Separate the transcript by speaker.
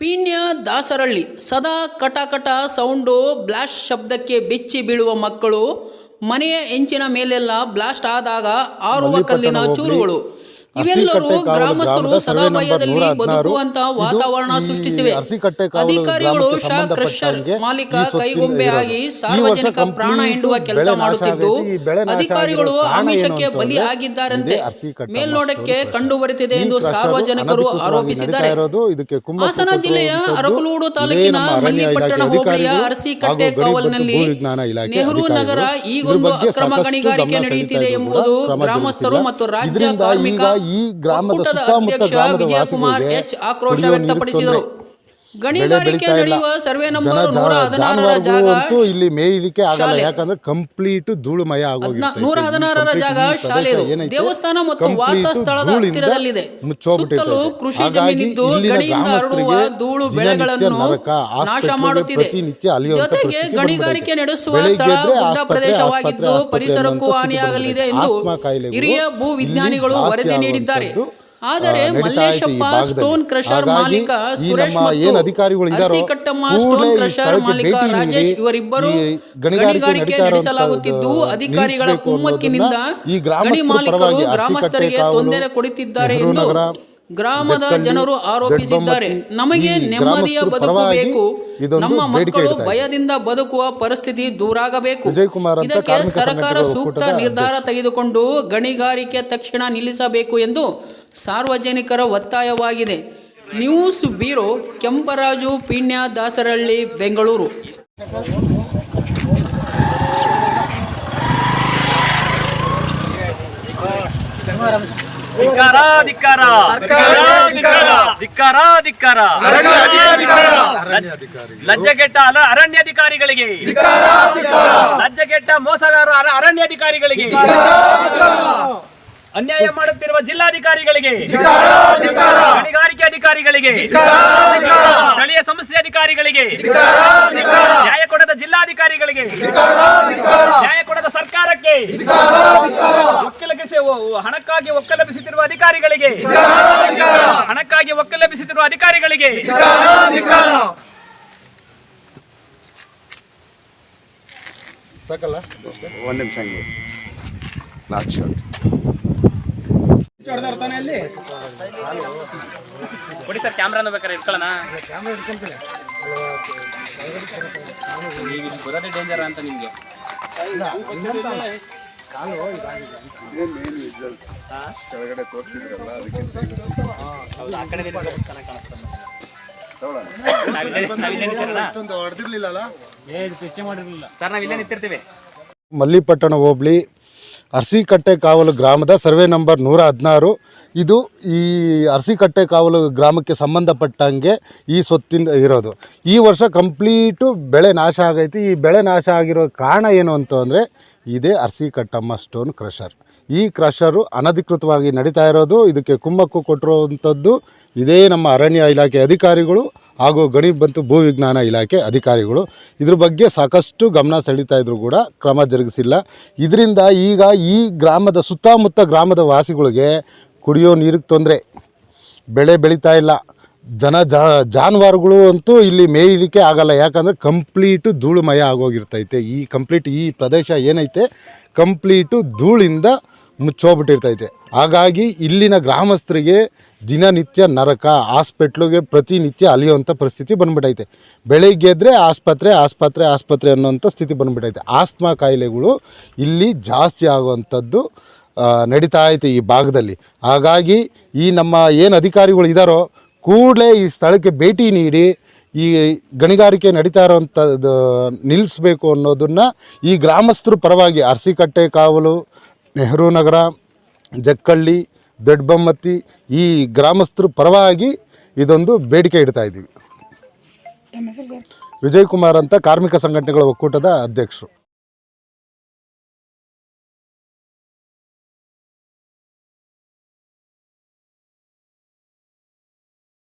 Speaker 1: ಪೀಣ್ಯ ದಾಸರಳ್ಳಿ ಸದಾ ಕಟಕಟ sound blast ಶಬ್ದಕ್ಕೆ ಬೆಚ್ಚಿ ಬೀಳುವ ಮಕ್ಕಳು. ಮನೆಯ ಹೆಂಚಿನ ಮೇಲೆಲ್ಲ ಬ್ಲಾಸ್ಟ್ ಆದಾಗ ಆರುವ ಕಲ್ಲಿನ ಚೂರುಗಳು. ಇವೆಲ್ಲರೂ ಗ್ರಾಮಸ್ಥರು ಸದಾ ಭಯದಲ್ಲಿ ಬದುಕುವಂತ ವಾತಾವರಣ ಸೃಷ್ಟಿಸಿವೆ. ಅಧಿಕಾರಿಗಳು ಶಾ ಕ್ರಷರ್ ಮಾಲೀಕ ಕೈಗೊಂಬೆ ಆಗಿ ಸಾರ್ವಜನಿಕ ಪ್ರಾಣ ಹಿಂಡುವ ಕೆಲಸ ಮಾಡುತ್ತಿದ್ದು, ಅಧಿಕಾರಿಗಳು ಆಮಿಷಕ್ಕೆ ಬಲಿ ಆಗಿದ್ದಾರಂತೆ ಮೇಲ್ನೋಟಕ್ಕೆ ಕಂಡು ಬರುತ್ತಿದೆ ಎಂದು ಸಾರ್ವಜನಿಕರು ಆರೋಪಿಸಿದ್ದಾರೆ. ಹಾಸನ ಜಿಲ್ಲೆಯ ಅರಕಲಗೂಡು ತಾಲೂಕಿನ ಮಲ್ಲಿಪಟ್ಟಣ ಹೋಬಳಿಯ ಅರಸಿಕಟ್ಟೆ ಕಾವಲಿನಲ್ಲಿ ನೆಹರು ನಗರ ಈಗೊಂದು ಅಕ್ರಮ ಗಣಿಗಾರಿಕೆ ನಡೆಯುತ್ತಿದೆ ಎಂಬುದು ಗ್ರಾಮಸ್ಥರು ಮತ್ತು ರಾಜ್ಯ ಕಾರ್ಮಿಕ ಒಕ್ಕೂಟದ ಅಧ್ಯಕ್ಷ ವಿಜಯಕುಮಾರ್ ಎಚ್ ಆಕ್ರೋಶ ವ್ಯಕ್ತಪಡಿಸಿದರು. ಗಣಿಗಾರಿಕೆ ನಡೆಯುವ ಸರ್ವೆ ನಂಬರ್ 116ರ ಜಾಗ
Speaker 2: ಇಲ್ಲಿ ಮೇಯಲಿಕ್ಕೆ ಆಗಲ್ಲ, ಯಾಕಂದ್ರೆ ಕಂಪ್ಲೀಟ್ ಧೂಳುಮಯ ಆಗೋಗಿದೆ.
Speaker 1: 116ರ ಜಾಗ ಶಾಲೆದು, ದೇವಸ್ಥಾನ ಮತ್ತು ವಾಸ ಸ್ಥಳದ ಹತ್ತಿರದಲ್ಲಿದೆ. ಸುತ್ತಲೂ ಕೃಷಿ ಜಮೀನಿದ್ದು ಗಣಿಯಿಂದ ಹರಡುವ ಧೂಳು ಬೆಳೆಗಳನ್ನು ನಾಶ ಮಾಡುತ್ತಿದೆ. ಜೊತೆಗೆ ಗಣಿಗಾರಿಕೆ ನಡೆಸುವ ಸ್ಥಳ ಗುಡ್ಡ ಪ್ರದೇಶವಾಗಿದ್ದು ಪರಿಸರಕ್ಕೂ ಹಾನಿಯಾಗಲಿದೆ ಎಂದು ಹಿರಿಯ ಭೂ ವಿಜ್ಞಾನಿಗಳು ವರದಿ ನೀಡಿದ್ದಾರೆ. ಆದರೆ ಮಲ್ಲೇಶಪ್ಪ ಸ್ಟೋನ್ ಕ್ರಷರ್ ಮಾಲೀಕ ಸುರೇಶ್ ಮತ್ತು ಅರಸಿಕಟ್ಟಮ್ಮ ಸ್ಟೋನ್ ಕ್ರಷರ್ ಮಾಲೀಕ ರಾಜೇಶ್ ಇವರಿಬ್ಬರು ಗಣಿಗಾರಿಕೆ ನಡೆಸಲಾಗುತ್ತಿದ್ದು ಅಧಿಕಾರಿಗಳ ಕುಮ್ಮಕ್ಕಿನಿಂದ ಗಣಿ ಮಾಲೀಕರು ಗ್ರಾಮಸ್ಥರಿಗೆ ತೊಂದರೆ ಕೊಡುತ್ತಿದ್ದಾರೆ ಎಂದು ಗ್ರಾಮದ ಜನರು ಆರೋಪಿಸಿದ್ದಾರೆ. ನಮಗೆ ನೆಮ್ಮದಿಯ ಬದುಕು ಬೇಕು, ನಮ್ಮ ಮಕ್ಕಳು ಭಯದಿಂದ ಬದುಕುವ ಪರಿಸ್ಥಿತಿ ದೂರಾಗಬೇಕು. ಇದಕ್ಕೆ ಸರ್ಕಾರ ಸೂಕ್ತ ನಿರ್ಧಾರ ತೆಗೆದುಕೊಂಡು ಗಣಿಗಾರಿಕೆ ತಕ್ಷಣ ನಿಲ್ಲಿಸಬೇಕು ಎಂದು ಸಾರ್ವಜನಿಕರ ಒತ್ತಾಯವಾಗಿದೆ. News bureau, Kemparaju, Peenya Dasarahalli, Bengaluru.
Speaker 3: ಲಜ್ಜೆಗೆಟ್ಟ ಅರಣ್ಯಾಧಿಕಾರಿಗಳಿಗೆ, ಲಜ್ಜೆಗೆಟ್ಟ ಮೋಸಗಾರ ಅರಣ್ಯಾಧಿಕಾರಿಗಳಿಗೆ, ಅನ್ಯಾಯ ಮಾಡುತ್ತಿರುವ ಜಿಲ್ಲಾಧಿಕಾರಿಗಳಿಗೆ, ಗಣಿಗಾರಿಕೆ ಅಧಿಕಾರಿಗಳಿಗೆ, ಸ್ಥಳೀಯ ಸಂಸ್ಥೆ ಅಧಿಕಾರಿಗಳಿಗೆ, ನ್ಯಾಯ ಕೊಡದ ಜಿಲ್ಲಾಧಿಕಾರಿಗಳಿಗೆ, ನ್ಯಾಯ ಕೊಡದ ಸರ್ಕಾರಕ್ಕೆ, ಹಣಕ್ಕಾಗಿ ಒಕ್ಕಲೆಬ್ಬಿಸುತ್ತಿರುವ ಅಧಿಕಾರಿಗಳಿಗೆ, ಹಣಕ್ಕಾಗಿ ಒಕ್ಕಲೆಬ್ಬಿಸುತ್ತಿರುವ ಅಧಿಕಾರಿಗಳಿಗೆ
Speaker 2: ಸಾಕಲ್ಲ. ಒಂದು ನಿಮಿಷ
Speaker 3: ಕೊಡಿ ಸರ್, ಕ್ಯಾಮ್ರಾನು ಬೇಕಾದ್ರೆ ಇಟ್ಕೊಳ್ಳೋಣ. ಬರೋದೇ ಡೇಂಜರ್ ಅಂತ ನಿಮ್ಗೆ.
Speaker 2: ಕೆಳಗಡೆ ತೋರಿಸಿದ್ರಲ್ಲ,
Speaker 3: ಆ ಕಡೆ
Speaker 2: ಹೊಡೆದಿರ್ಲಿಲ್ಲ
Speaker 3: ಸರ್, ನಾವು ಇಲ್ಲೇ ನಿಂತಿರ್ತೀವಿ.
Speaker 2: ಮಲ್ಲಿಪಟ್ಟಣ ಹೋಬಳಿ ಅರಸಿಕಟ್ಟೆ ಕಾವಲು ಗ್ರಾಮದ ಸರ್ವೆ ನಂಬರ್ 116. ಇದು ಈ ಅರಸಿಕಟ್ಟೆ ಕಾವಲು ಗ್ರಾಮಕ್ಕೆ ಸಂಬಂಧಪಟ್ಟಂಗೆ ಈ ಸ್ವತ್ತಿಂದ ಇರೋದು. ಈ ವರ್ಷ ಕಂಪ್ಲೀಟು ಬೆಳೆ ನಾಶ ಆಗೈತಿ. ಈ ಬೆಳೆ ನಾಶ ಆಗಿರೋ ಕಾರಣ ಏನು ಅಂತಂದರೆ ಇದೇ ಅರಸಿಕಟ್ಟಮ್ಮ ಸ್ಟೋನ್ ಕ್ರಷರ್. ಈ ಕ್ರಷರು ಅನಧಿಕೃತವಾಗಿ ನಡೀತಾ ಇರೋದು. ಇದಕ್ಕೆ ಕುಮ್ಮಕ್ಕು ಕೊಟ್ಟಿರುವಂಥದ್ದು ಇದೇ ನಮ್ಮ ಅರಣ್ಯ ಇಲಾಖೆ ಅಧಿಕಾರಿಗಳು ಹಾಗೂ ಗಣಿ ಮತ್ತು ಭೂ ವಿಜ್ಞಾನ ಇಲಾಖೆ ಅಧಿಕಾರಿಗಳು. ಇದ್ರ ಬಗ್ಗೆ ಸಾಕಷ್ಟು ಗಮನ ಸೆಳೀತಾ ಇದ್ರು ಕೂಡ ಕ್ರಮ ಜರುಗಿಸಿಲ್ಲ. ಇದರಿಂದ ಈಗ ಈ ಗ್ರಾಮದ ಸುತ್ತಮುತ್ತ ಗ್ರಾಮದ ವಾಸಿಗಳಿಗೆ ಕುಡಿಯೋ ನೀರಿಗೆ ತೊಂದರೆ, ಬೆಳೆ ಬೆಳೀತಾ ಇಲ್ಲ, ಜಾನುವಾರುಗಳು ಅಂತೂ ಇಲ್ಲಿ ಮೇಯಲಿಕ್ಕೆ ಆಗಲ್ಲ, ಯಾಕಂದರೆ ಕಂಪ್ಲೀಟು ಧೂಳುಮಯ ಆಗೋಗಿರ್ತೈತೆ. ಈ ಪ್ರದೇಶ ಏನೈತೆ ಕಂಪ್ಲೀಟು ಧೂಳಿಂದ ಮುಚ್ಚೋಗ್ಬಿಟ್ಟಿರ್ತೈತೆ. ಹಾಗಾಗಿ ಇಲ್ಲಿನ ಗ್ರಾಮಸ್ಥರಿಗೆ ದಿನನಿತ್ಯ ನರಕ, ಹಾಸ್ಪಿಟ್ಲಿಗೆ ಪ್ರತಿನಿತ್ಯ ಅಲಿಯುವಂಥ ಪರಿಸ್ಥಿತಿ ಬಂದ್ಬಿಟ್ಟೈತೆ. ಬೆಳಗ್ಗೆ ಎದ್ದರೆ ಆಸ್ಪತ್ರೆ ಅನ್ನೋಂಥ ಸ್ಥಿತಿ ಬಂದ್ಬಿಟ್ಟೈತೆ. ಆಸ್ತಮಾ ಕಾಯಿಲೆಗಳು ಇಲ್ಲಿ ಜಾಸ್ತಿ ಆಗುವಂಥದ್ದು ನಡೀತಾ ಐತೆ ಈ ಭಾಗದಲ್ಲಿ. ಹಾಗಾಗಿ ಈ ನಮ್ಮ ಏನು ಅಧಿಕಾರಿಗಳು ಇದ್ದಾರೋ ಕೂಡಲೇ ಈ ಸ್ಥಳಕ್ಕೆ ಭೇಟಿ ನೀಡಿ ಈ ಗಣಿಗಾರಿಕೆ ನಡೀತಾ ಇರೋವಂಥದ್ದು ನಿಲ್ಲಿಸಬೇಕು ಅನ್ನೋದನ್ನು ಈ ಗ್ರಾಮಸ್ಥರು ಪರವಾಗಿ ಅರಸಿಕಟ್ಟೆ ಕಾವಲು, ನೆಹರು ನಗರ, ಜಕ್ಕಳ್ಳಿ, ದೊಡ್ಡಬೊಮ್ಮತ್ತಿ ಈ ಗ್ರಾಮಸ್ಥರು ಪರವಾಗಿ ಇದೊಂದು ಬೇಡಿಕೆ ಇಡ್ತಾ ಇದ್ದೀವಿ. ವಿಜಯಕುಮಾರ್ ಅಂತ ಕಾರ್ಮಿಕ ಸಂಘಟನೆಗಳ ಒಕ್ಕೂಟದ ಅಧ್ಯಕ್ಷರು.